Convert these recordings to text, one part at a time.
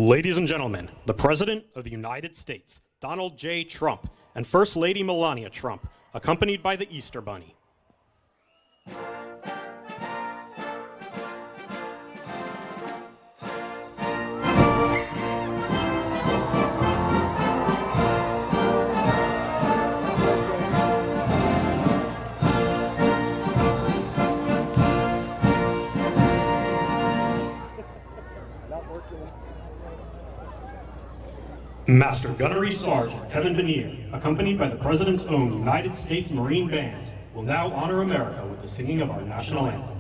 Ladies and gentlemen, the President of the United States, Donald J. Trump, and First Lady Melania Trump, accompanied by the Easter Bunny. Master Gunnery Sergeant Kevin Benier, accompanied by the President's own United States Marine Band, will now honor America with the singing of our national anthem.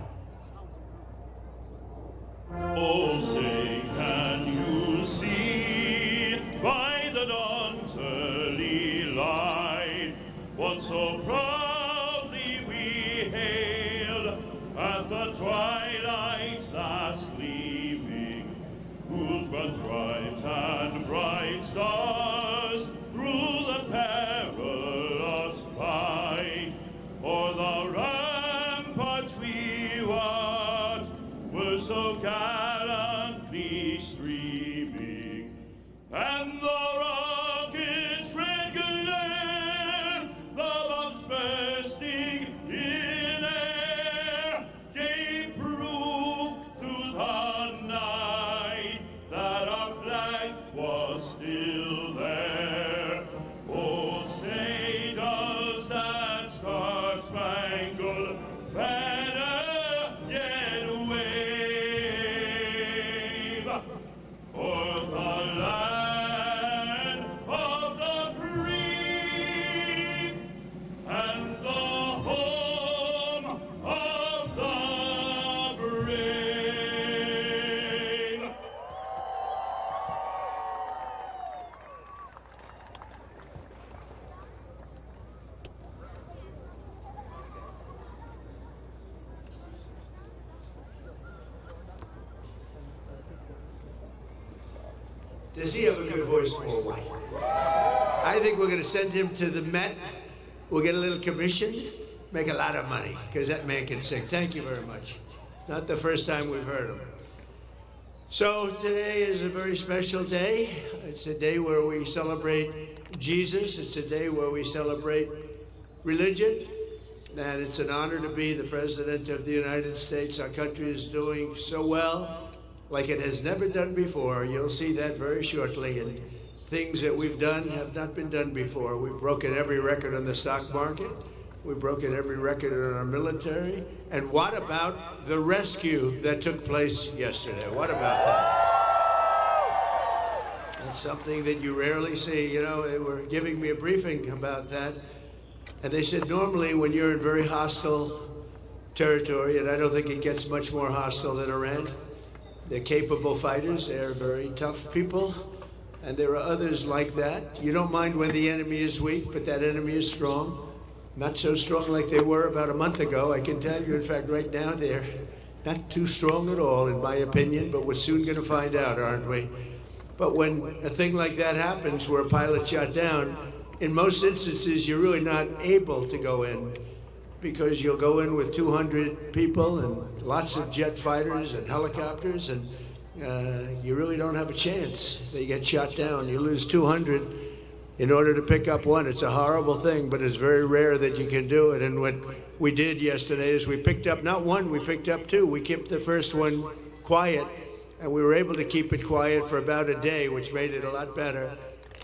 Oh, say, can you see by the dawn's early light what so proudly we hailed at the twilight's last gleaming, whose broad stripes and bright stars through the perilous fight o'er the ramparts we watched were so gallantly streaming, and the rocket's red glare, the bombs bursting in air, gave proof through the night that our flag was still there. Oh, say does that star-spangled banner yet wave o'er the land of the free and the home of the brave? Does he have a good voice or what? I think we're going to send him to the Met. We'll get a little commission, make a lot of money, because that man can sing. Thank you very much. Not the first time we've heard him. So today is a very special day. It's a day where we celebrate Jesus. It's a day where we celebrate religion. And it's an honor to be the President of the United States. Our country is doing so well, like it has never done before. You'll see that very shortly. And things that we've done have not been done before. We've broken every record on the stock market. We've broken every record in our military. And what about the rescue that took place yesterday? What about that? That's something that you rarely see. You know, they were giving me a briefing about that. And they said normally when you're in very hostile territory, and I don't think it gets much more hostile than Iran, they're capable fighters. They're very tough people. And there are others like that. You don't mind when the enemy is weak, but that enemy is strong. Not so strong like they were about a month ago. I can tell you, in fact, right now, they're not too strong at all, in my opinion, but we're soon going to find out, aren't we? But when a thing like that happens, where a pilot shot down, in most instances, you're really not able to go in, because you'll go in with 200 people and lots of jet fighters and helicopters, and you really don't have a chance. They get shot down. You lose 200 in order to pick up one. It's a horrible thing, but it's very rare that you can do it. And what we did yesterday is we picked up not one, we picked up two. We kept the first one quiet, and we were able to keep it quiet for about a day, which made it a lot better.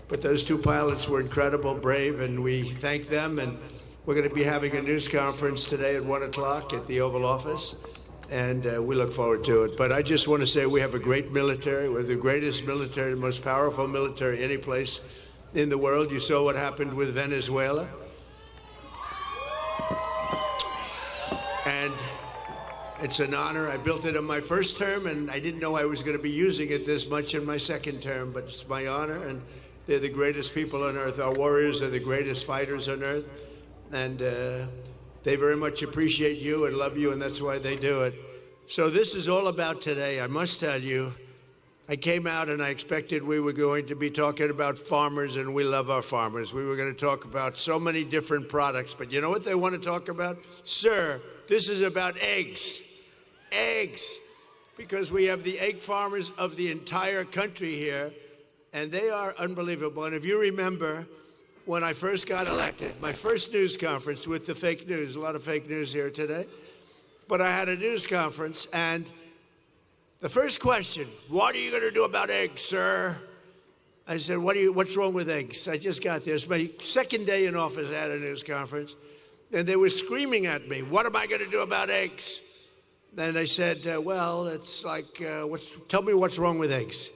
But those two pilots were incredible, brave, and we thank them. And we're going to be having a news conference today at 1 o'clock at the Oval Office, and we look forward to it. But I just want to say we have a great military. We're the greatest military, the most powerful military any place in the world. You saw what happened with Venezuela. And it's an honor. I built it in my first term, and I didn't know I was going to be using it this much in my second term, but it's my honor, and they're the greatest people on earth. Our warriors are the greatest fighters on earth, and they very much appreciate you and love you, and that's why they do it. So this is all about today. I must tell you, I came out and I expected we were going to be talking about farmers, and we love our farmers. We were going to talk about so many different products, but you know what they want to talk about? Sir, this is about eggs. Eggs. because we have the egg farmers of the entire country here, and they are unbelievable. And if you remember, when I first got elected, my first news conference with the fake news, a lot of fake news here today, but I had a news conference, and the first question, what are you going to do about eggs, sir? I said, what's wrong with eggs? I just got there. It's my second day in office. I had a news conference, and they were screaming at me, what am I going to do about eggs? And I said, well, it's like, tell me what's wrong with eggs.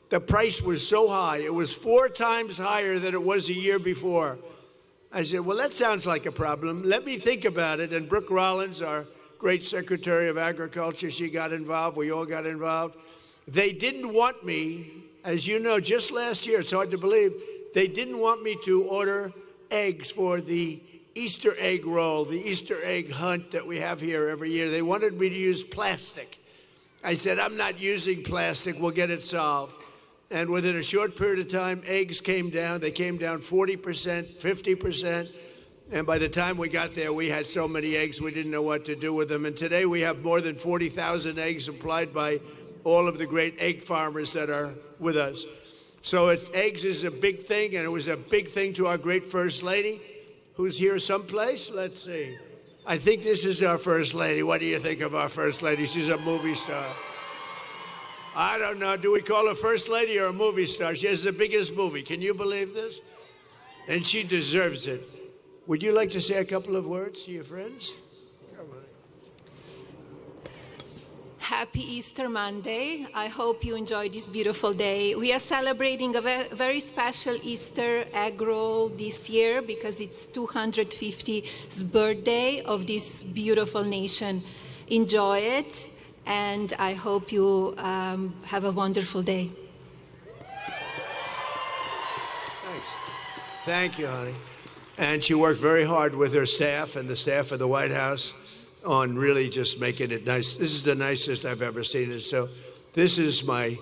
The price was so high. It was 4 times higher than it was a year before. I said, well, that sounds like a problem. Let me think about it. And Brooke Rollins, our great Secretary of Agriculture, she got involved. We all got involved. They didn't want me, as you know, just last year, it's hard to believe, they didn't want me to order eggs for the Easter egg roll, the Easter egg hunt that we have here every year. They wanted me to use plastic. I said, I'm not using plastic. We'll get it solved. And within a short period of time, eggs came down. They came down 40%, 50%. And by the time we got there, we had so many eggs, we didn't know what to do with them. And today we have more than 40,000 eggs supplied by all of the great egg farmers that are with us. So eggs is a big thing, and it was a big thing to our great First Lady, who's here someplace. Let's see. I think this is our First Lady. What do you think of our First Lady? She's a movie star. I don't know. Do we call her First Lady or a movie star? She has the biggest movie. Can you believe this? And she deserves it. Would you like to say a couple of words to your friends? Come on. Happy Easter Monday. I hope you enjoy this beautiful day. We are celebrating a very special Easter egg roll this year because it's 250th birthday of this beautiful nation. Enjoy it. And I hope you have a wonderful day. Thanks. Thank you, honey. And she worked very hard with her staff and the staff of the White House on really just making it nice. This is the nicest I've ever seen it. So this is my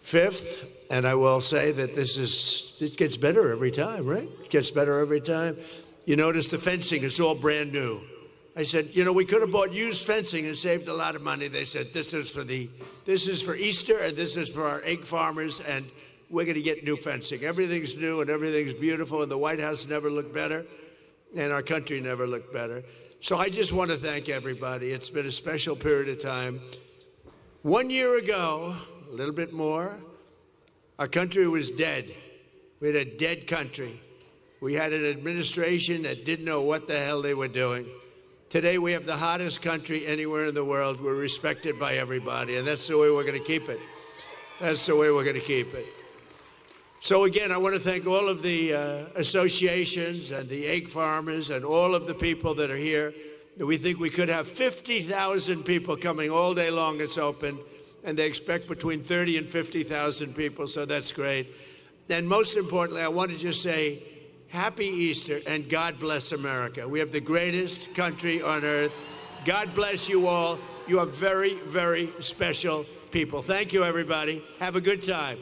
5th, and I will say that it gets better every time, right? It gets better every time. You notice the fencing is all brand new. I said, we could have bought used fencing and saved a lot of money. They said, this is for Easter, and this is for our egg farmers, and we're going to get new fencing. Everything's new and everything's beautiful, and the White House never looked better, and our country never looked better. So I just want to thank everybody. It's been a special period of time. 1 year ago, a little bit more, our country was dead. We had a dead country. We had an administration that didn't know what the hell they were doing. Today, we have the hottest country anywhere in the world. We're respected by everybody, and that's the way we're going to keep it. That's the way we're going to keep it. So again, I want to thank all of the associations and the egg farmers and all of the people that are here. We think we could have 50,000 people coming all day long. It's open, and they expect between 30 and 50,000 people, so that's great. And most importantly, I want to just say, Happy Easter, and God bless America. We have the greatest country on earth. God bless you all. You are very, very special people. Thank you, everybody. Have a good time.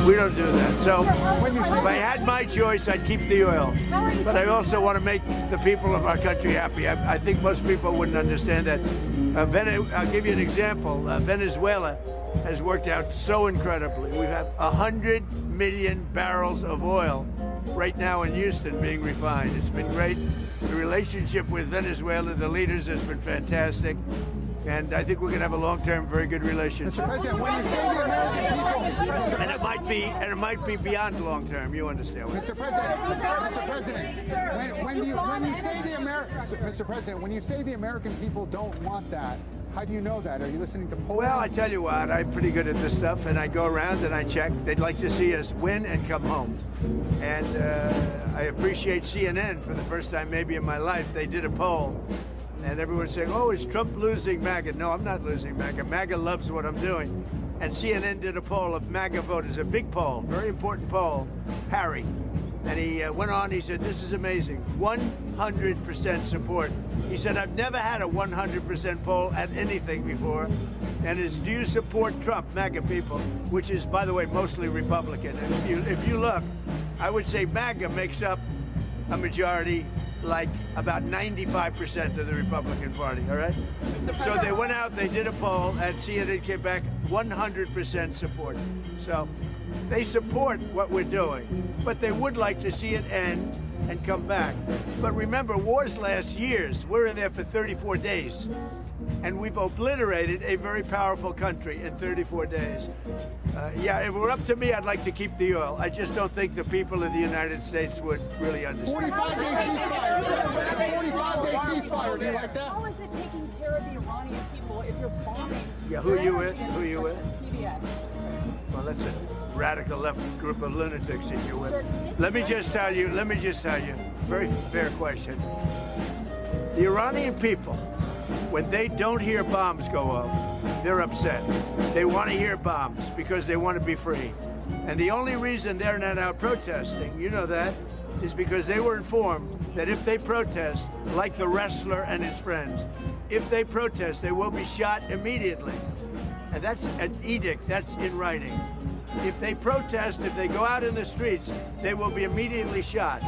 We don't do that. So if I had my choice, I'd keep the oil. But I also want to make the people of our country happy. I think most people wouldn't understand that. I'll give you an example. Venezuela has worked out so incredibly. We have 100 million barrels of oil right now in Houston being refined. It's been great. The relationship with Venezuela, the leaders, has been fantastic. And I think we're going to have a long-term, very good relationship. Mr. President, when you say the American people, And it might be beyond long-term. You understand? Mr. President, when you say the Mr. President, when you say the American people don't want that, how do you know that? Are you listening to polls? Well, I tell you what, I'm pretty good at this stuff, and I go around and I check. They'd like to see us win and come home. And I appreciate CNN for the first time maybe in my life. They did a poll, and everyone's saying, oh, is Trump losing MAGA? No, I'm not losing MAGA. MAGA loves what I'm doing. And CNN did a poll of MAGA voters, a big poll, very important poll, Harry. And he went on, he said, this is amazing, 100% support. He said, I've never had a 100% poll at anything before. And it's, do you support Trump, MAGA people, which is, by the way, mostly Republican. And if you look, I would say MAGA makes up a majority, like about 95% of the Republican Party, all right? So they went out, they did a poll, and CNN came back 100% support. So they support what we're doing, but they would like to see it end and come back. But remember, wars last years. We're in there for 34 days. And we've obliterated a very powerful country in 34 days. Yeah, if it were up to me, I'd like to keep the oil. I just don't think the people of the United States would really understand. 45-day ceasefire. 45-day ceasefire. Do you like that? How is it taking care of the Iranian people if you're bombing? Yeah, who are you with? Who are you with? PBS. Well, that's a radical left group of lunatics that you're with. Let me just tell you, very fair question. The Iranian people, when they don't hear bombs go off, they're upset. They want to hear bombs because they want to be free. And the only reason they're not out protesting, you know that, is because they were informed that if they protest, like the wrestler and his friends, if they protest, they will be shot immediately. And that's an edict, that's in writing. If they protest, if they go out in the streets, they will be immediately shot.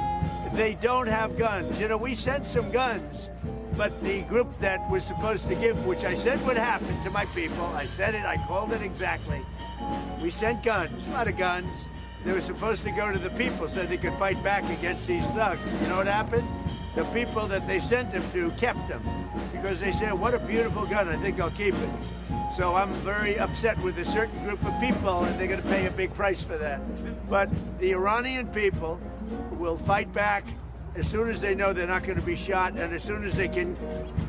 They don't have guns. You know, we sent some guns, but the group that was supposed to give, which I said would happen to my people, I said it, I called it exactly. We sent guns, a lot of guns. They were supposed to go to the people so they could fight back against these thugs. You know what happened? The people that they sent them to kept them because they said, what a beautiful gun, I think I'll keep it. So I'm very upset with a certain group of people, and they're going to pay a big price for that. But the Iranian people will fight back as soon as they know they're not going to be shot and as soon as they can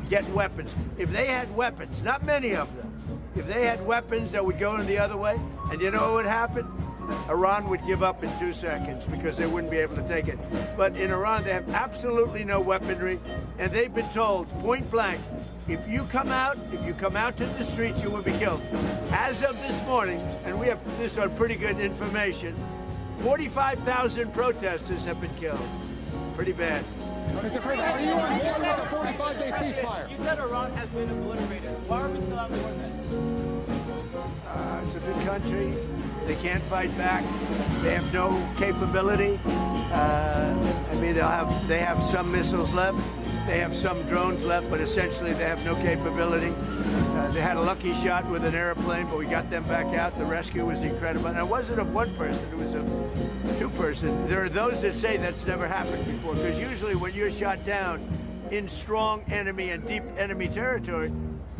get weapons. If they had weapons, not many of them, if they had weapons that would go in the other way, and you know what would happen? Iran would give up in 2 seconds because they wouldn't be able to take it. But in Iran, they have absolutely no weaponry, and they've been told point blank, if you come out to the streets, you will be killed. As of this morning, and we have this on pretty good information, 45,000 protesters have been killed. Pretty bad. Mr. President, are you on board with the 45-day ceasefire? You said Iran has been obliterated. Why are we still out doing that? It's a big country. They can't fight back. They have no capability. I mean, they have some missiles left. They have some drones left, but essentially they have no capability. They had a lucky shot with an airplane, but we got them back out. The rescue was incredible. And it wasn't of one person, it was of two-person. There are those that say that's never happened before, because usually when you're shot down in strong enemy and deep enemy territory,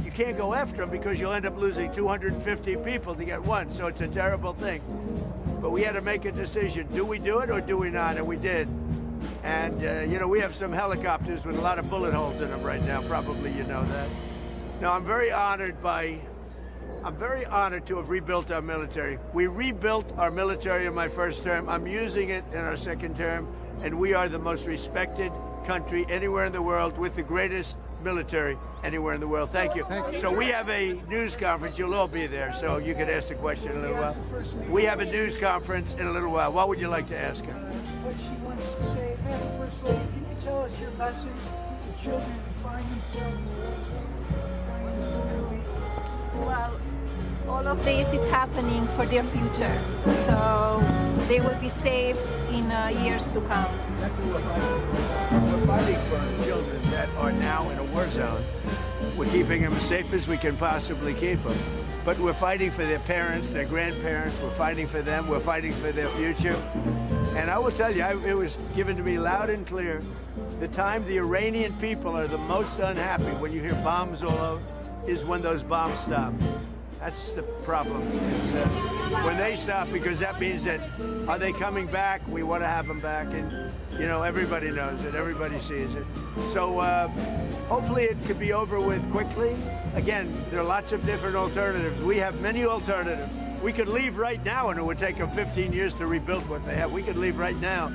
you can't go after them because you'll end up losing 250 people to get one. So it's a terrible thing. But we had to make a decision. Do we do it or do we not? And we did. And, you know, we have some helicopters with a lot of bullet holes in them right now. Probably you know that. Now, I'm very honored to have rebuilt our military. We rebuilt our military in my first term. I'm using it in our second term. And we are the most respected country anywhere in the world with the greatest military anywhere in the world. Thank you. So we have a news conference. You'll all be there, so you can ask the question in a little while. We have a news conference in a little while. What would you like to ask her? What she wants to say. Madam First Lady, can you tell us your message to children who find themselves in the Well, all of this is happening for their future, so they will be safe in years to come. We're fighting for children that are now in a war zone. We're keeping them as safe as we can possibly keep them. But we're fighting for their parents, their grandparents. We're fighting for them. We're fighting for their future. And I will tell you, it was given to me loud and clear. The time the Iranian people are the most unhappy when you hear bombs all over is when those bombs stop. That's the problem. When they stop, because that means that, are they coming back? We want to have them back. And, you know, everybody knows it. Everybody sees it. So hopefully it could be over with quickly. Again, there are lots of different alternatives. We have many alternatives. We could leave right now, and it would take them 15 years to rebuild what they have. We could leave right now.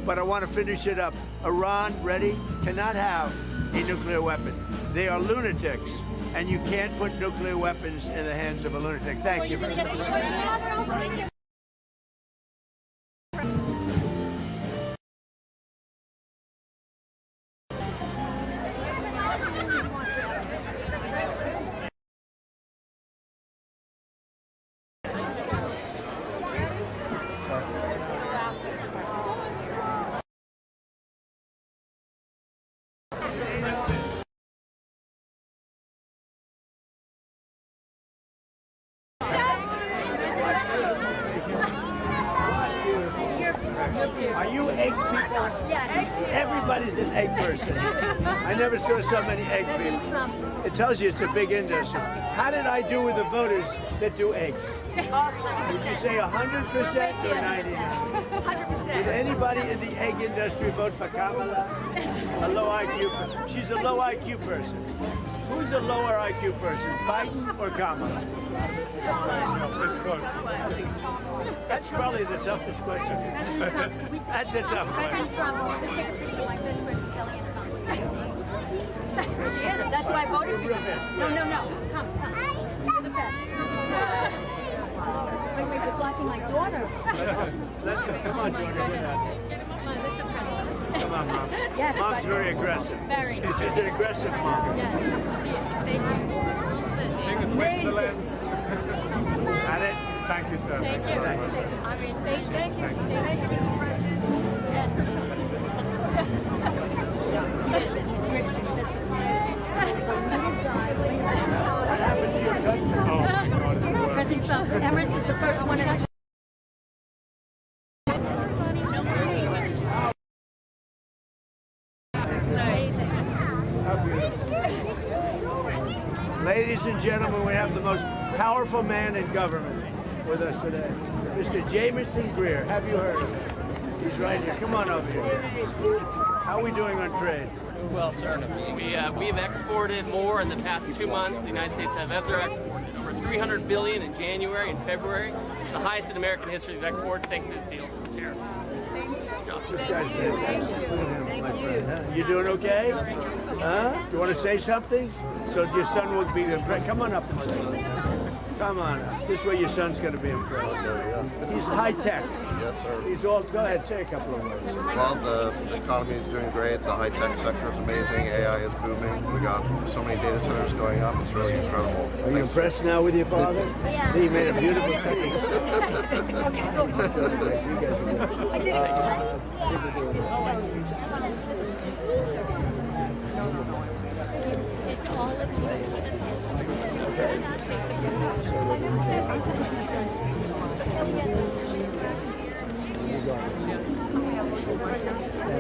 But I want to finish it up. Iran, ready, cannot have a nuclear weapon. They are lunatics. And you can't put nuclear weapons in the hands of a lunatic. Thank you very much. Are you egg people? Yes. Everybody's an egg person. I never saw so many egg people. It tells you it's a big industry. How did I do with the voters that do eggs? Awesome. Did you say 100% or 90%? 100%. Did anybody in the egg industry vote for Kamala? A low IQ person. She's a low IQ person. Who's a lower IQ person, Biden or Kamala? It's close. That's probably the toughest question. That's a tough question. President Trump wants to take a picture like this with Kelly and Trump. She is. That's why I voted for you. No. Come. You're the best. Wait, you're blocking my daughter. Come on, daughter. Come on, Mom. Yes, Mom's very aggressive. Very. She's an aggressive mom. Yes, she is. Thank you. Take us away from the lens. Got it? Thank you, sir. Thank you. I mean, thank you. Yes. What happened to your cousin? President Trump, Emirates is the first one in. Ladies and gentlemen, we have the most powerful man in government with us today, Mr. Jamison Greer. Have you heard of him? He's right here. Come on over here. How are we doing on trade? Well, sir, we've exported more in the past 2 months. The United States have ever exported over $300 billion in January and February. It's the highest in American history of export thanks to his deals with tariff. This guy's fantastic. Look at him, my friend. Huh? You doing okay? Huh? You want to say something? So your son will be impressed. Come on up, my son. Come on up. This way your son's going to be impressed. He's high tech. Yes, sir. He's all. Go ahead, say a couple of words. Well, the economy is doing great. The high tech sector is amazing. AI is booming. We got so many data centers going up. It's really incredible. Are you impressed now with your father? Yeah. He made a beautiful speech.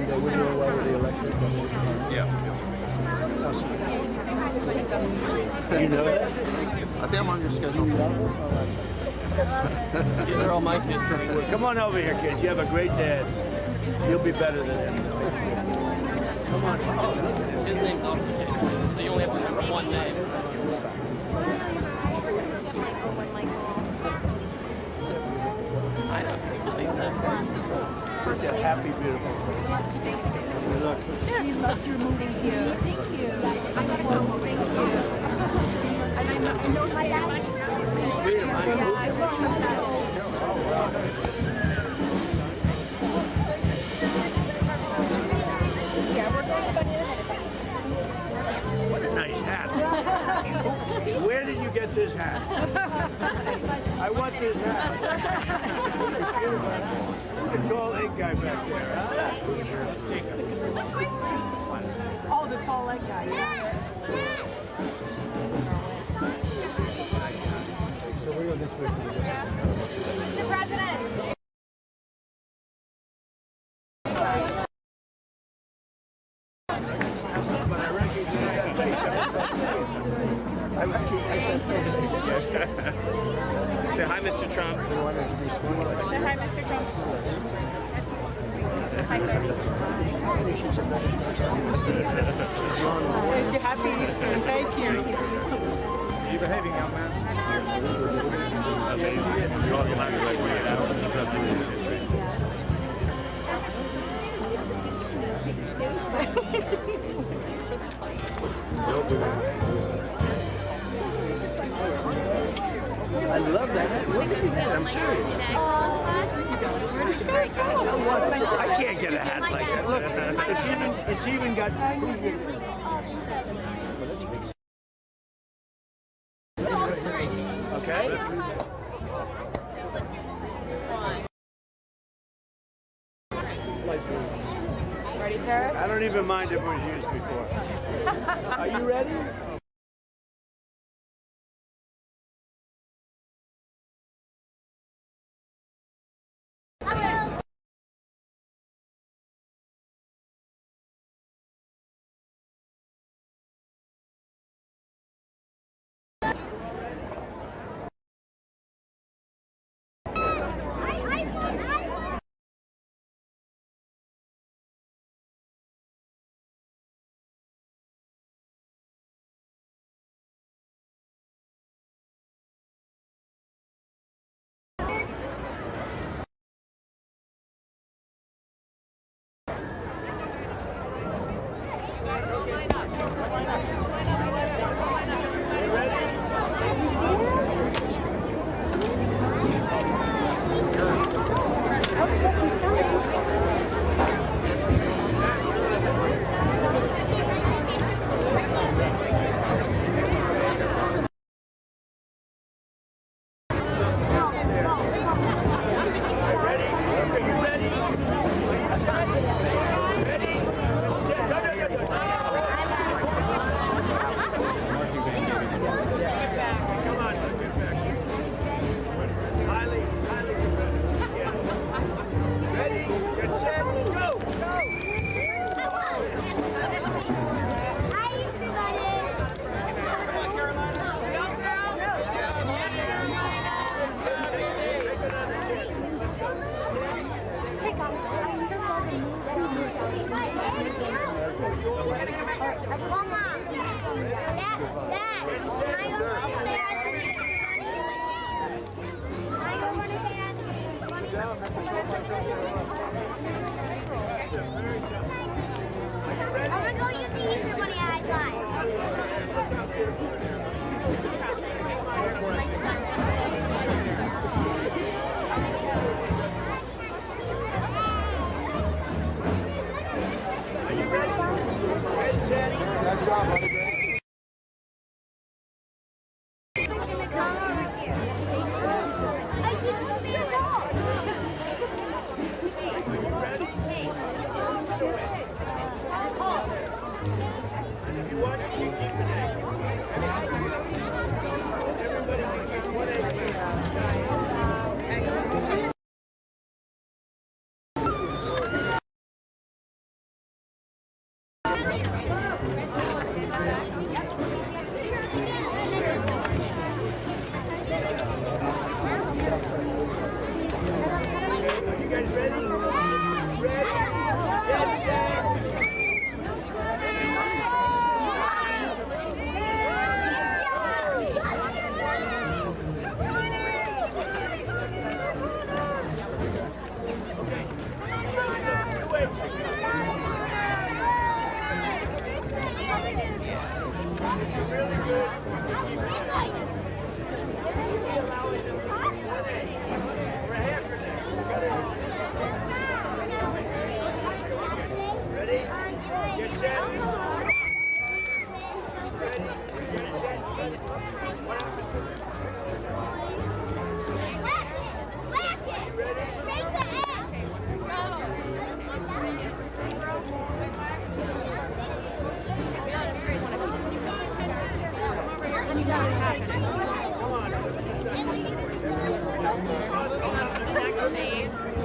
And we doing well with the election? Yeah. You know that? I think I'm on your schedule. Yeah, they're all my kids. Come on over here, kids. You have a great dad. You'll be better than him. Come on. His name's also James, so you only have to remember one name. I don't believe that. Such a happy, beautiful person. Look. We loved your movie here. Thank you. Thank you. And I know my dad. Yeah, I saw that. What a nice hat. Where did you get this hat? I want this hat. The tall egg guy back there, huh? Oh, the tall egg guy, yeah. So we're going this way. Mr. President. Say hi, Mr. Trump. Say hi, Mr. Trump. Hi, sir. Happy Easter. Thank you. Are you behaving, young man? I love that. I'm serious. I can't get a hat like that. Look, it's even got. Okay. Ready, Paris? I don't even mind if it was used before. Are you ready?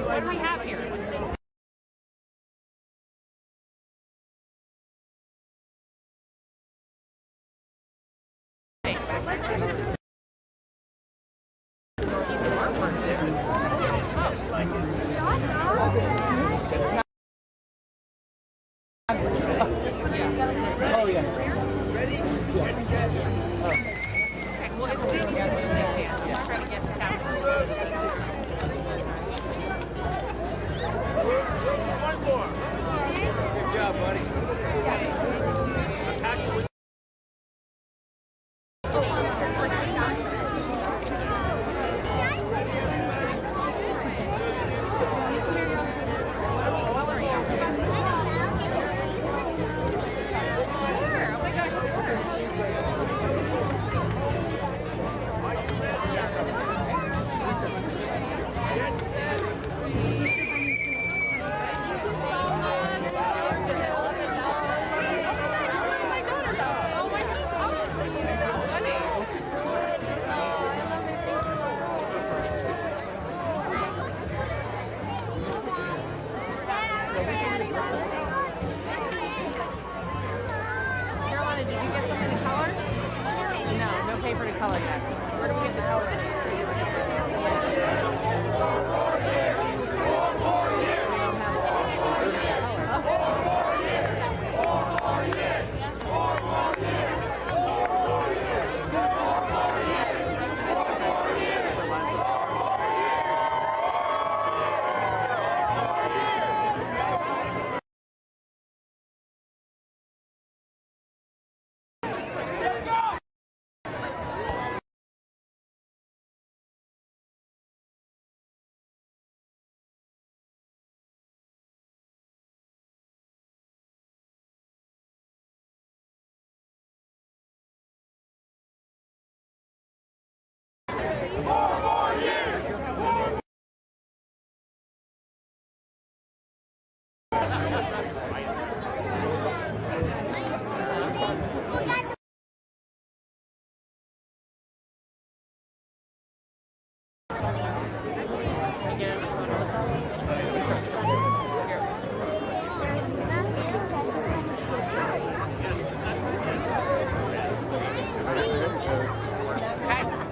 What do we have here? Oh, yeah. Ready? Yeah. Okay, well, it's big as they can. Try to get down. One more. Good job, buddy. Carolina, did you get something to color? No, no paper to color yet. Where do we get the color?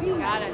Got it.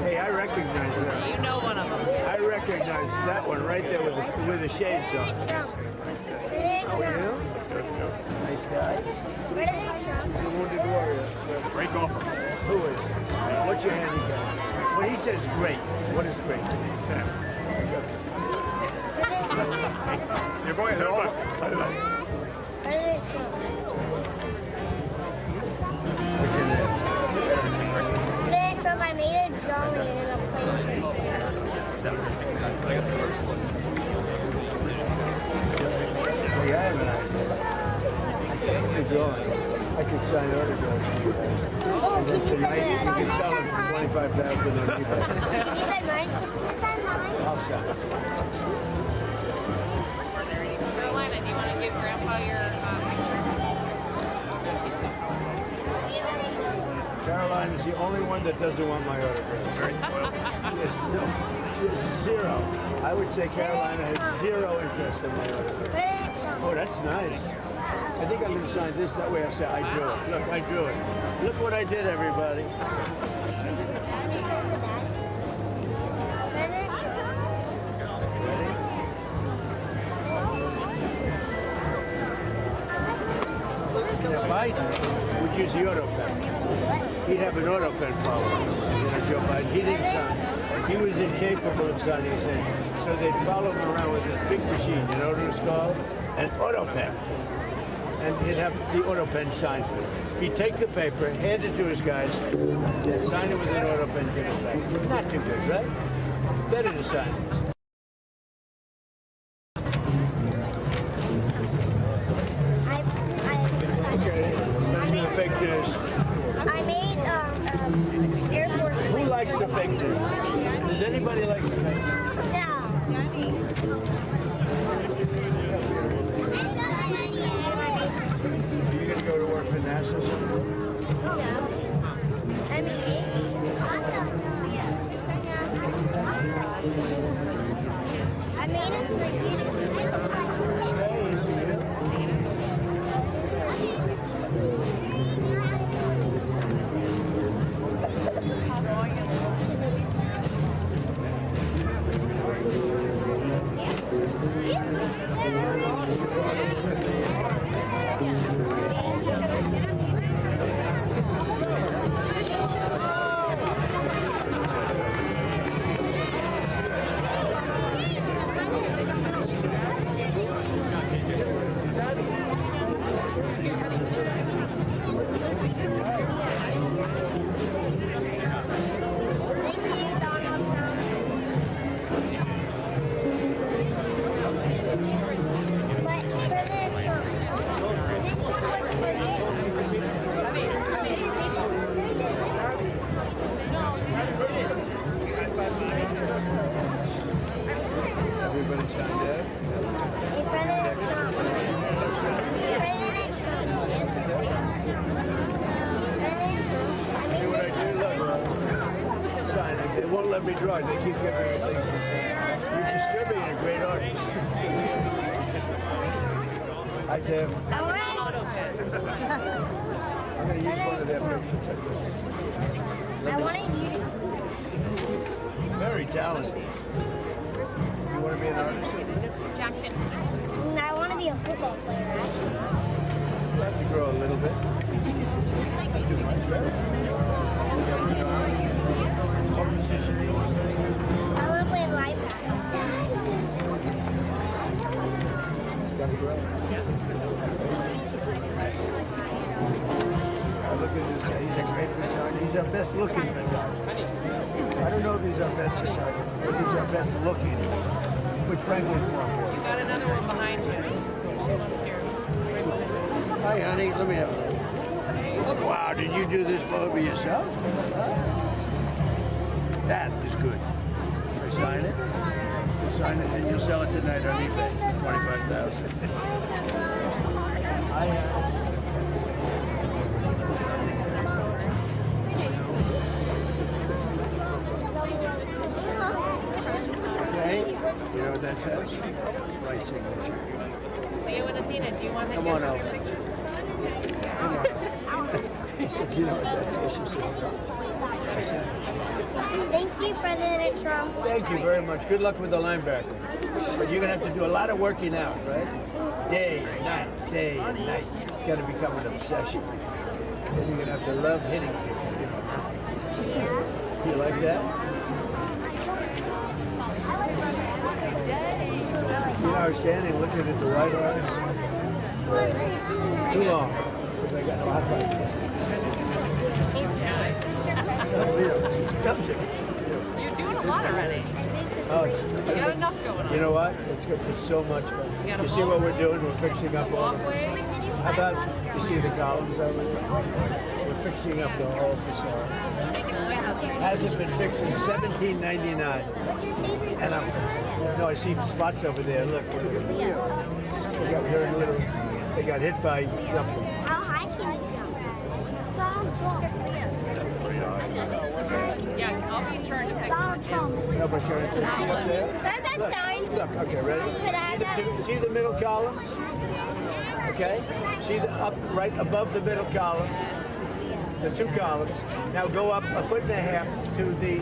Hey, I recognize that. You know one of them. I recognize that one right there with the shades on. How are you? Nice guy. Where did they from? The Wounded Warrior. Great golfer. Who is? What's your handicap? Well, he says great. What is great? 10. go ahead. President Trump, I made a drawing in a plane. I could sign autographs. And then tonight you can sell them for $25,000 on eBay. You said mine? I'll sell it. Carolina, do you want to give Grandpa your picture? Caroline is the only one that doesn't want my autograph. Very spoiled. She has zero. I would say Carolina has zero interest in my autograph. Oh, that's nice. I think I'm going to sign this. That way I say, I drew it. Look, I drew it. Look what I did, everybody. Now, Biden would use the auto pen. He'd have an auto pen following him. Joe Biden, he didn't sign. He was incapable of signing his name. So they'd follow him around with this big machine. You know what it was called? An auto pen. And he'd have the auto pen sign for him. He'd take the paper, hand it to his guys, and sign it with an auto pen, give it back. Not too good, right? Better to sign it. Fake news. I made Air Force. Who likes the fake news? Does anybody like the fake news? No. Are you going to go to work for NASA? No. I mean, I made it for you. They keep giving me things. You're distributing a great artist. Hi, Tim. I want I'm going to use one of their pictures. I wanted you to. Very talented. You want to be an artist? Jackson. I want to be a football player, actually. You have to grow a little bit. Not too much, right? What position do you want? I want to play linebacker. Got to grow. Look at this. He's a great photographer. He's our best looking photographer. I don't know if he's our best photographer, but he's our best looking. Which frankly is more important. You got another one behind you. Hi, honey. Let me have a look. Wow, did you do this photo yourself? That is good. I sign it. You sign it, and you'll sell it tonight on eBay. $25,000. Okay. You know what that says? Right signature. Leo and Athena, do you want to Come on out. Come on. He said, you know what that says? She said, Thank you, President Trump. thank you very much. Good luck with the linebacker. But you're going to have to do a lot of working out, right? Day and night, day and night. It's got to become an obsession. Then you're going to have to love hitting people. Yeah. You like that? You know, hour standing looking at the White House. Too long. Because I got a lot like this. You're doing a lot already. Oh, You got enough going on. you know what? It's so much fun. You see what we're doing? We're fixing up all of it. How about, you see the columns over there? We're fixing up the whole facade. Hasn't been fixed since 1799. And I'm no, I see spots over there. Look. They got hit by something. How high can you jump? Yeah, I'll be in charge of fixing the gym. No, but you're up there. Look, okay, ready? See the middle column? Okay? See the up right above the middle column, the two columns. Now go up 1.5 feet to the,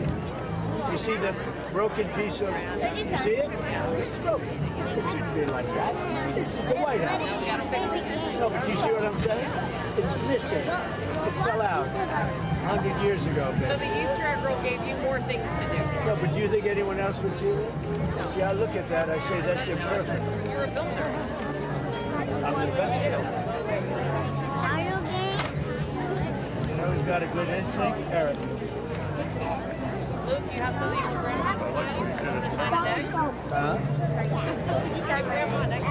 you see the broken piece of, you see it? It's broken. It shouldn't be like that. This is the White House. No, but you see what I'm saying? It's missing. It fell out 100 years ago, So man. the Easter egg roll gave you more things to do. No, but do you think anyone else would see that? See, I look at that, I say that's imperfect. You're a builder. I'm the best. You know who's got a good instinct? Eric. Luke, you have to leave your grandma to sign a day? Huh? Sign grandma next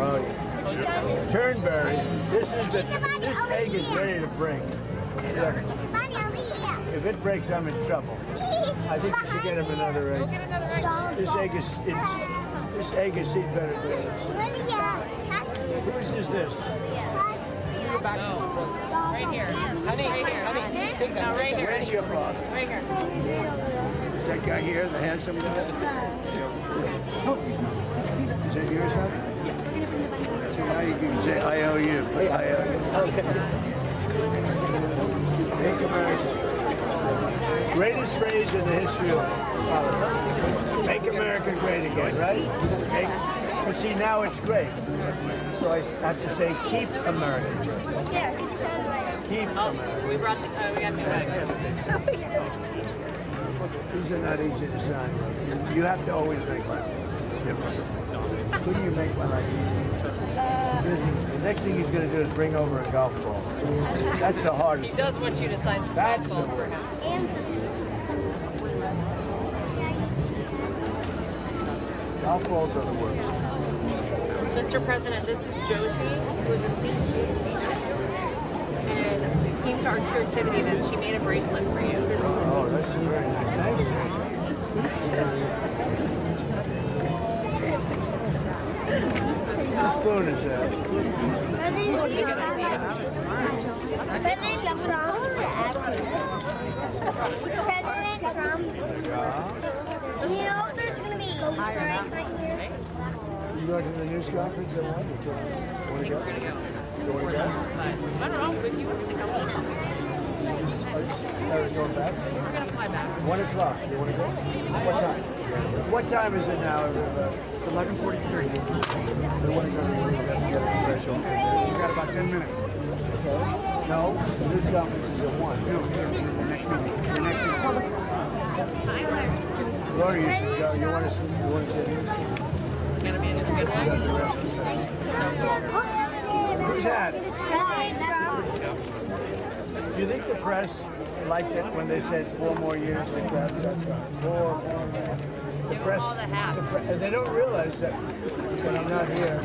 Oh, yeah. Turnberry. This egg is ready to break. Look, if it breaks, I'm in trouble. I think we should get him another egg. This egg is seen better than this. Whose is this? Right here. Honey, right here. Honey, take that. Right here. Where's your father? Right here. Is that guy here, the handsome guy? Is that yours, huh? So now you can say, I owe you. I owe you. Okay. Make America. Greatest phrase in the history of politics. Make America great again, right? But see, now it's great. So I have to say, keep America great. Keep America. We brought the, we got the eggs. These are not easy to sign. You have to always make life different. Who do you make my life easy? The next thing he's going to do is bring over a golf ball. That's the hardest. He does want you to sign some golf balls for him. Golf balls are the worst. Mr. President, this is Josie, who is a CPA, and came to our creativity that she made a bracelet for you. Oh, that's very nice. Thank you. Whose spoon is that? President Trump. You know if there's going to be Easter egg right here? You going to the news conference or what? You want to go? You want to go? I don't know, if he wants to come, we'll come. Are you going back? We're going to fly back. 1 o'clock. You want to go? What time? What time is it now? It's 11:43. We want to go to the special. We've got about 10 minutes. No, the news conference is at 1. No, the next meeting. The next meeting. Gloria, you should go. You want to sit? Gonna be a good one. Who's that? President Trump. Do you think the press liked it when they said 4 more years? The press, that's right. 4 more years. The press, and they don't realize that when I'm not here,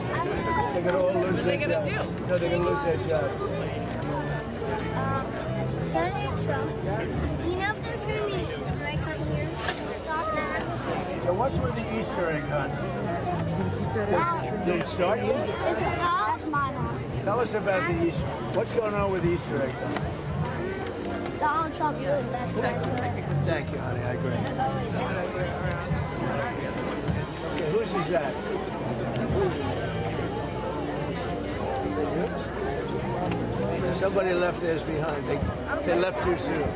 they're going to all lose their job. No, they're going to lose their job. President Trump. You know if there's going to be an Easter egg right here? Stop that. So what's with the Easter egg hunt? Did it start yet? That's mine. Tell us about the Easter. What's going on with the Easter egg hunt? Donald Trump. Thank you, honey. I agree. Okay, whose is that? Somebody left theirs behind. They left too soon.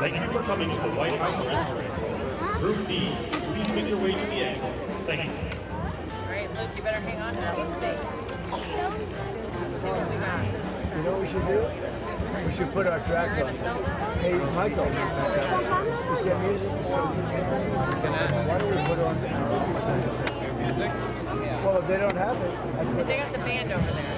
Thank you for coming to the White House restaurant. Group D, please make your way to the exit. Thank you. All right, Luke, you better hang on to that. Let's see. See what we got. You know what we should do? We should put our track on. Hey, Michael. their music? Why don't we put on their music? Well, if they don't have it, they got the band over there.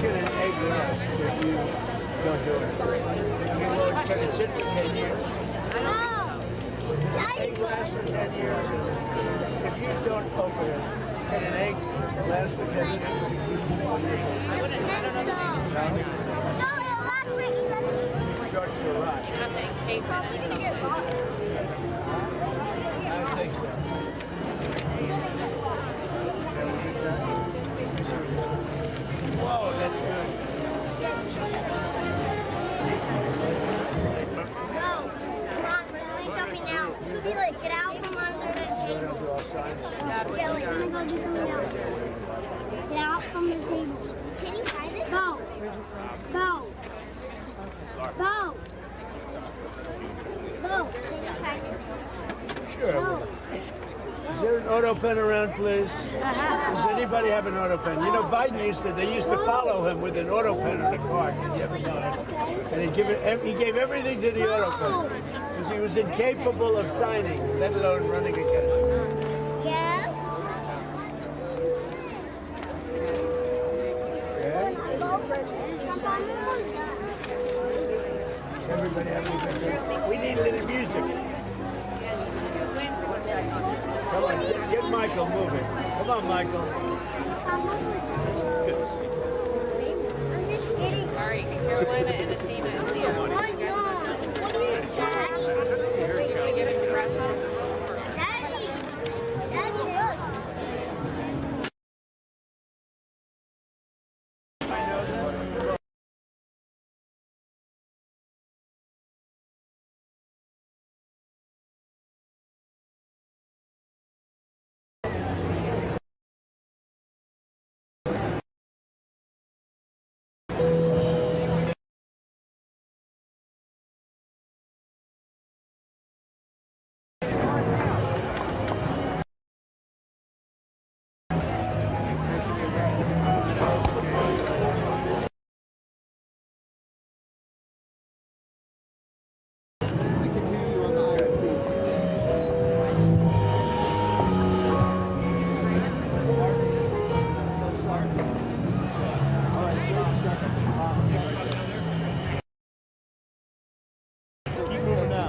get an egg less if you don't do it. You will can it sit for 10 years? Egg lasts for 10 years. If you don't open it, can an egg last for 10 years? I don't know. No, it'll last for 11 years. Starts to rot. You have to encase it. I think so. Whoa, that's good. No, come on, we're doing something now. Be like, get out from under the table. Yeah, like, I'm gonna go do something else. Get out from the table. Can you try this? Go. Go. Go. Go. Can you try this? Sure. Go. Is there an auto pen around, please? Does anybody have an auto pen? You know, Biden they used to follow him with an auto pen in the car. And he gave everything to the auto pen. Because he was incapable of signing, let alone running again. Yeah. Everybody having a good day? We need a little music. Come on, get Michael moving. Come on, Michael. Good. I'm just kidding. All right, Carolina and Athena and Leo. What is that? You want to get it to crash on? Daddy. Daddy, look. Keep moving now.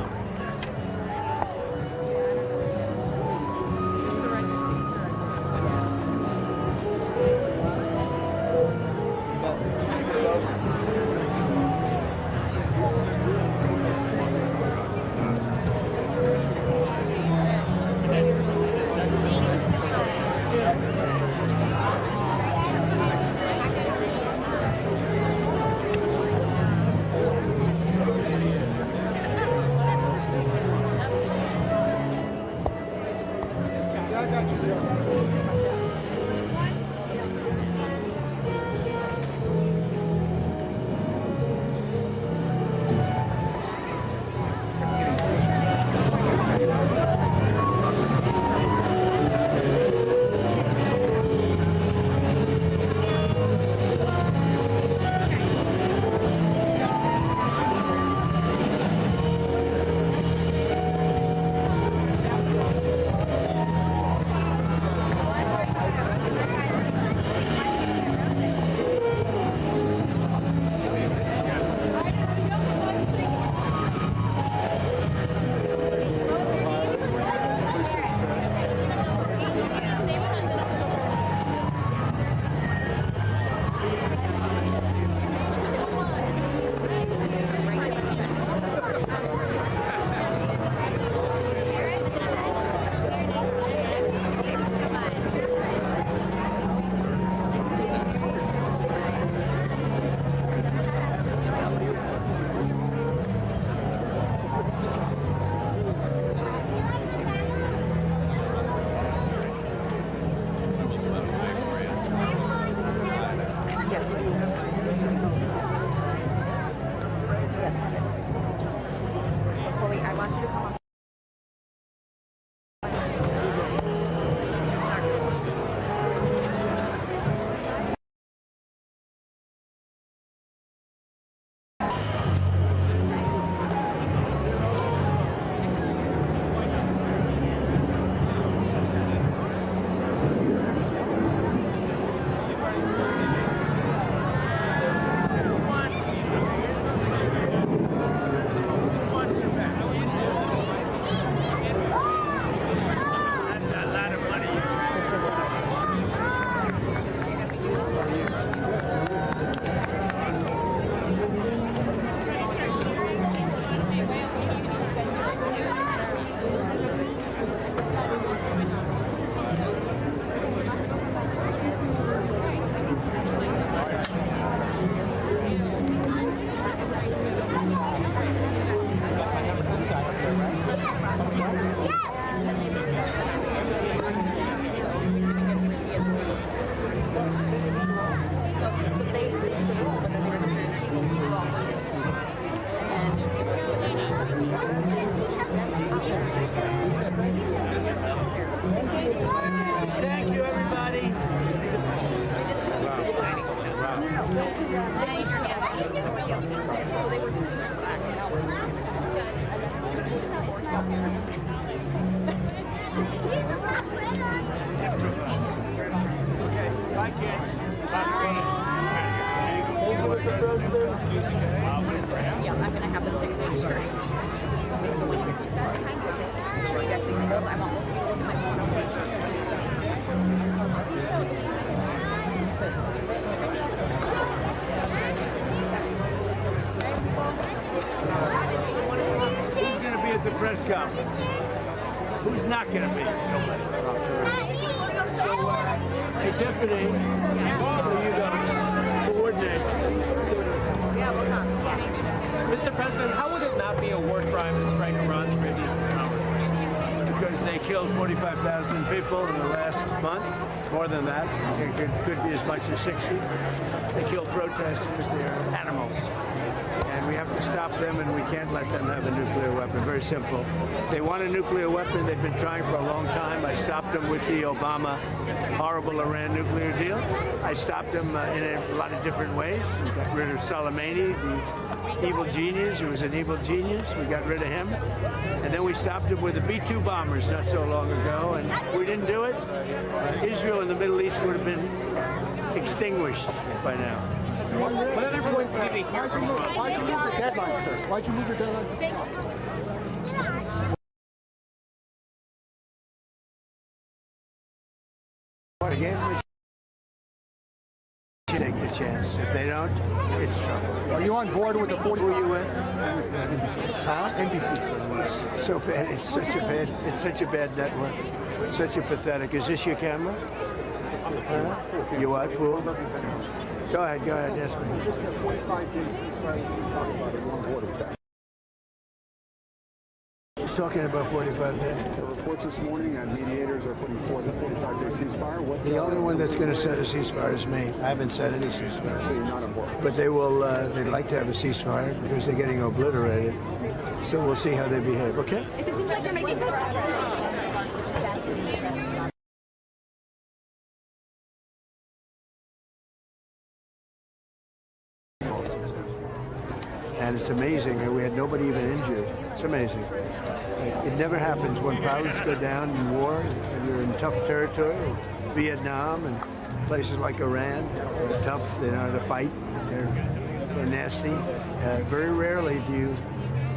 do this? Yeah, I'm gonna have them take a picture. So when you do that kind of thing, I'm guessing I want people to look at my phone. Who's going to be at the press conference? Who's not going to be? Nobody. Hey, Tiffany, where you go? Coordinate. Yeah, we'll come. Mr. President, how would it not be a war crime to strike Iran's Iranian power? Because they killed 45,000 people in the last month, more than that. It could be as much as 60. They killed protesters. They're animals. And we have to stop them, and we can't let them have a nuclear weapon. Very simple. They want a nuclear weapon. They've been trying for a long time. I stopped them with the Obama horrible Iran nuclear deal. I stopped them in a lot of different ways. We got rid of Soleimani, the evil genius. He was an evil genius. We got rid of him. And then we stopped him with the B-2 bombers not so long ago. And if we didn't do it, Israel and the Middle East would have been extinguished by now. What other points did they hear from? Why'd you move the deadline, sir? Why'd you move your deadline? What, again? Take the chance. If they don't, it's trouble. Are you on board with the 40? Who are you with? Huh? NBC. So bad. It's such a bad network. Such a pathetic. Is this your camera? You watch pool? Go ahead, yes, ma'am. Just have 45 days ceasefire. Talk about it. We're on board with that. He's talking about 45 days. The reports this morning and mediators are putting forth a 45-day ceasefire. The only one that's going to set a ceasefire is me. I haven't set any ceasefire. So you're not on board. But they will. They'd like to have a ceasefire because they're getting obliterated. So we'll see how they behave. Okay. If it seems like they're making progress. And it's amazing. We had nobody even injured. It's amazing. It never happens when pilots go down in war and you're in tough territory. Vietnam and places like Iran, they're tough. They know how to fight. They're nasty. Very rarely do you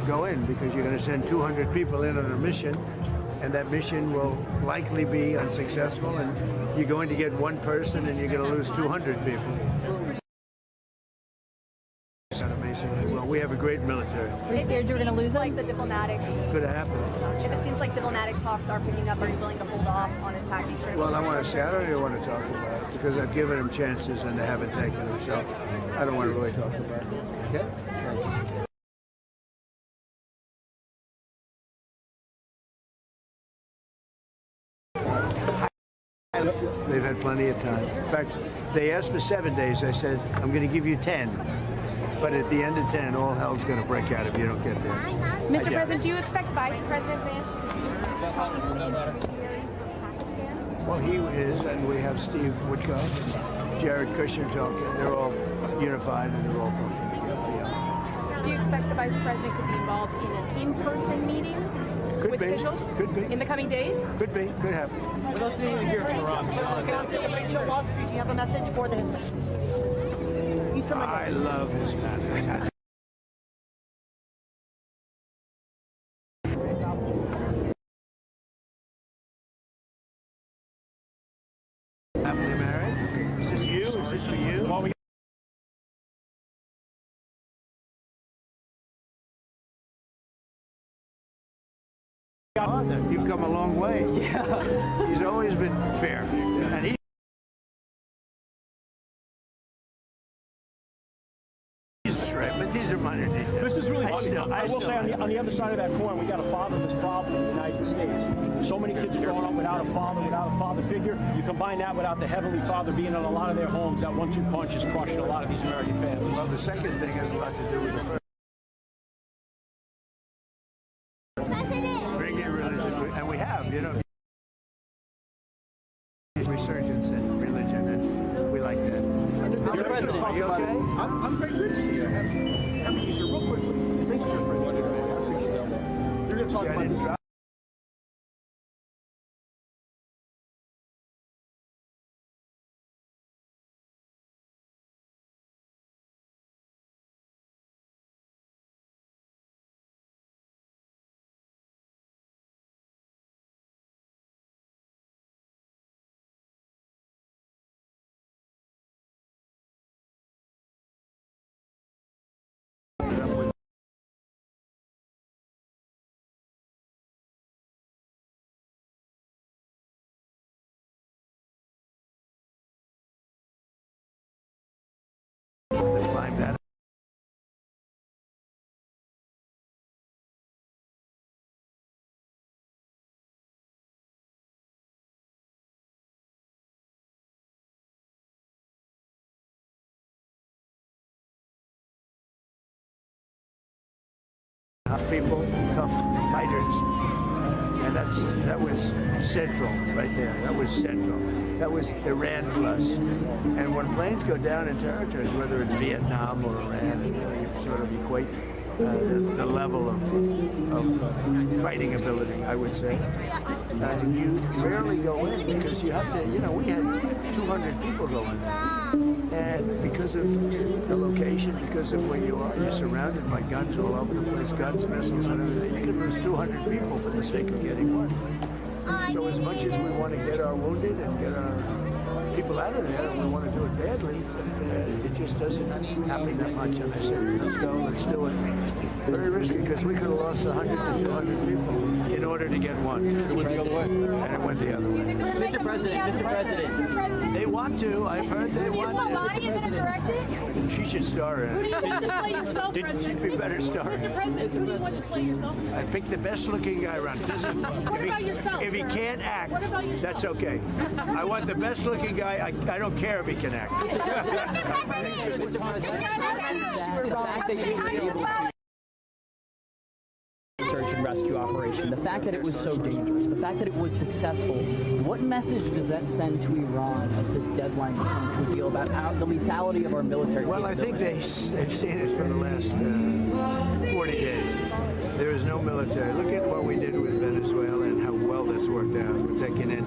go in because you're going to send 200 people in on a mission, and that mission will likely be unsuccessful, and you're going to get one person and you're going to lose 200 people. Well, we have a great military. Are you scared you're going to lose them? Like the diplomatic. Could have happened. If it seems like diplomatic talks are picking up, are you willing to hold off on attacking? Well, I want to say I don't even want to talk about it because I've given them chances and they haven't taken them. So I don't want to really talk about it. Okay? They've had plenty of time. In fact, they asked for 7 days. I said, I'm going to give you 10. But at the end of 10, all hell's going to break out if you don't get there. Mr. President, do you expect Vice President Vance to continue? Well, he is, and we have Steve Woodcock and Jared Kushner talking. They're all unified and they're all talking together. Do you expect the Vice President could be involved in an in-person meeting with officials? Could be. In the coming days? Could be. Could happen. What else do you need to hear from Iran? Do you have a message for the I love his manners. Happily married? Is this you? Is this for you? Well, You've come a long way. Yeah. He's always been fair. And he right, but these are minor details. This is really funny. I will say on the other side of that coin, we got a fatherless problem in the United States. So many kids are growing up without a father figure. You combine that without the Heavenly Father being in a lot of their homes, that 1-2 punch is crushing a lot of these American families. Well, the second thing has a lot to do with the first. Bring your religion, and we have, resurgence in religion, and we like that. Mr. President, are you okay? I'm very good to see you. Have you real quick. Thank you for You're going to talk about this. behind that. Tough people, tough fighters, and that was central right there. That was central. That was Iran plus. And when planes go down in territories, whether it's Vietnam or Iran, you sort of equate the level of fighting ability, I would say. You rarely go in because you have to, we had 200 people go in there. And because of the location, because of where you are, you're surrounded by guns all over the place, guns, missiles, and everything. You can lose 200 people for the sake of getting one. So as much as we want to get our wounded and get our people out of there, and we want to do it badly, but it just doesn't happen that much. And I said, let's go, let's do it. Very risky, because we could have lost 100 to 200 people in order to get one. It went the other way. And it went the other way. Mr. President. They want to. I've heard they want to. Is Melania going to direct it? She should star in it. Who do you want to play yourself, Didn't she be better star in Mr. it? President, who do you want to play yourself? I picked the best looking guy around. What about yourself? If he can't act, What about yourself? that's okay. I want the best looking guy. I don't care if he can act. Mr. President. Search and rescue operation, the fact that it was so dangerous, the fact that it was successful, what message does that send to Iran as this deadline becomes revealed about the lethality of our military? Well, I think they've seen it for the last 40 days. There is no military. Look at what we did with Venezuela and how well that's worked out. We're taking in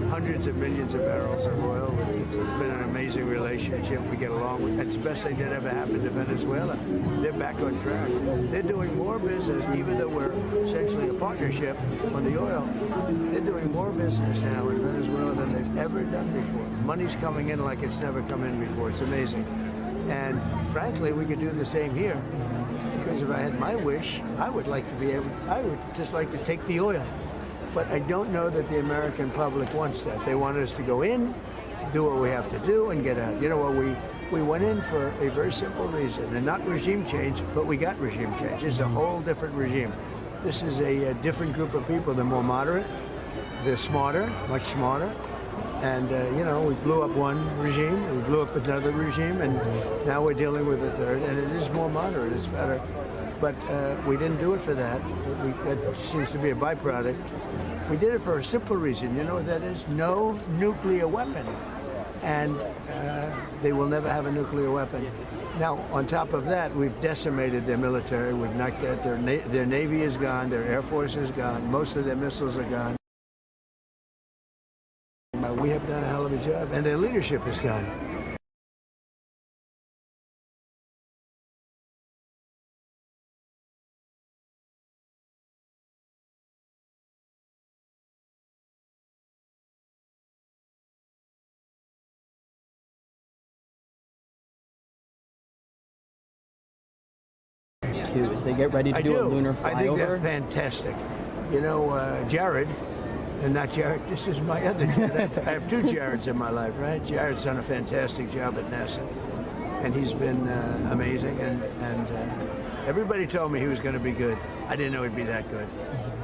hundreds of millions of barrels of oil. It's been an amazing relationship. We get along with. That's the best thing that ever happened to Venezuela. They're back on track. They're doing more business, even though we're essentially a partnership on the oil. They're doing more business now in Venezuela than they've ever done before. Money's coming in like it's never come in before. It's amazing. And frankly, we could do the same here. Because if I had my wish, I would just like to take the oil. But I don't know that the American public wants that. They want us to go in, do what we have to do, and get out. You know what, we went in for a very simple reason, and not regime change, but we got regime change. It's a whole different regime. This is a different group of people. They're more moderate. They're smarter, much smarter. And, we blew up one regime, we blew up another regime, and now we're dealing with a third, and it is more moderate, it's better. But we didn't do it for that. That seems to be a byproduct. We did it for a simple reason. You know what that is? No nuclear weapon. And they will never have a nuclear weapon. Now, on top of that, we've decimated their military. We've knocked out their Navy is gone, their Air Force is gone, most of their missiles are gone. We have done a hell of a job, and their leadership is gone. As they get ready to do a lunar flyover. I think they're fantastic. Jared, and not Jared, this is my other Jared. I have two Jareds in my life, right? Jared's done a fantastic job at NASA, and he's been amazing, and everybody told me he was going to be good. I didn't know he'd be that good.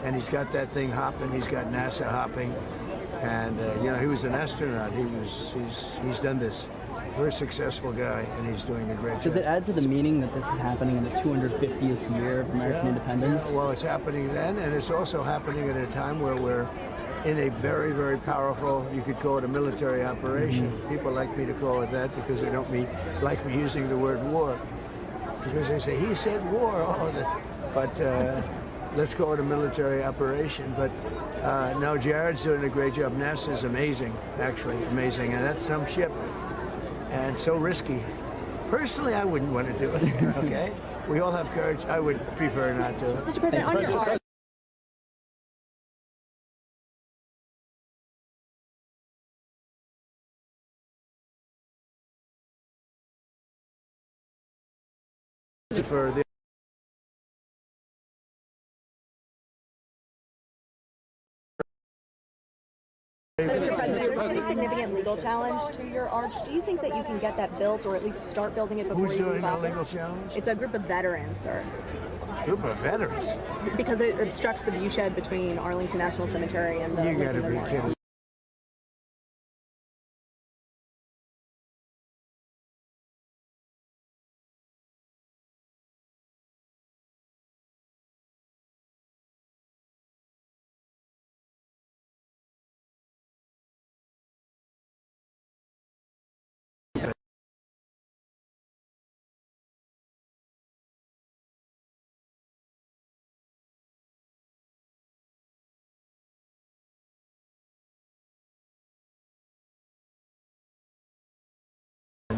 And he's got that thing hopping, he's got NASA hopping, and he was an astronaut. He's done this. Very successful guy, and he's doing a great job. Does it add to the meaning that this is happening in the 250th year of American independence? Yeah, well, it's happening then, and it's also happening at a time where we're in a very, very powerful, you could call it a military operation. People like me to call it that because they don't like me using the word war. Because they say, he said war. But let's call it a military operation. But no, Jared's doing a great job. NASA's amazing, actually, amazing. And that's some ship. And so risky. Personally, I wouldn't want to do it, okay? We all have courage. I would prefer not to. Mr. President, on your heart. For the Mr. President. There's a pretty significant legal challenge to your arch. Do you think that you can get that built, or at least start building it before Who's you doing leave the office? legal challenge? It's a group of veterans, sir. Group of veterans? Because it obstructs the viewshed between Arlington National Cemetery and the You gotta Lincoln be Memorial. kidding.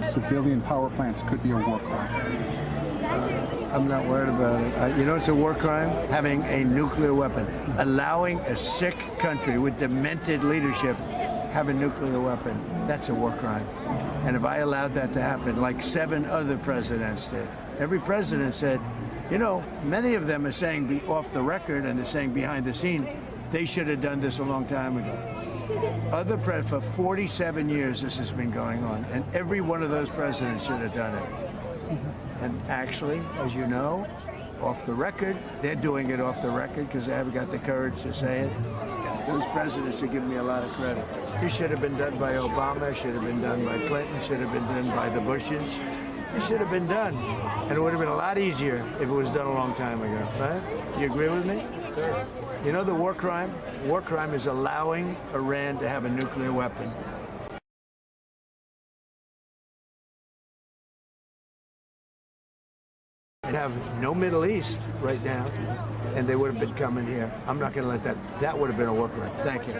Civilian power plants could be a war crime. I'm not worried about it. You know it's a war crime? Having a nuclear weapon. Allowing a sick country with demented leadership have a nuclear weapon. That's a war crime. And if I allowed that to happen, like 7 other presidents did, every president said, you know, many of them are saying be off the record and they're saying behind the scene, they should have done this a long time ago. For 47 years this has been going on, and every one of those presidents should have done it. And actually, as you know, off the record, they're doing it off the record because they haven't got the courage to say it. Those presidents are giving me a lot of credit. This should have been done by Obama, should have been done by Clinton, should have been done by the Bushes. It should have been done. And it would have been a lot easier if it was done a long time ago, right? You agree with me? Sir. You know the war crime? War crime is allowing Iran to have a nuclear weapon. And have no Middle East right now, and they would have been coming here. I'm not going to let that. That would have been a war crime. Thank you.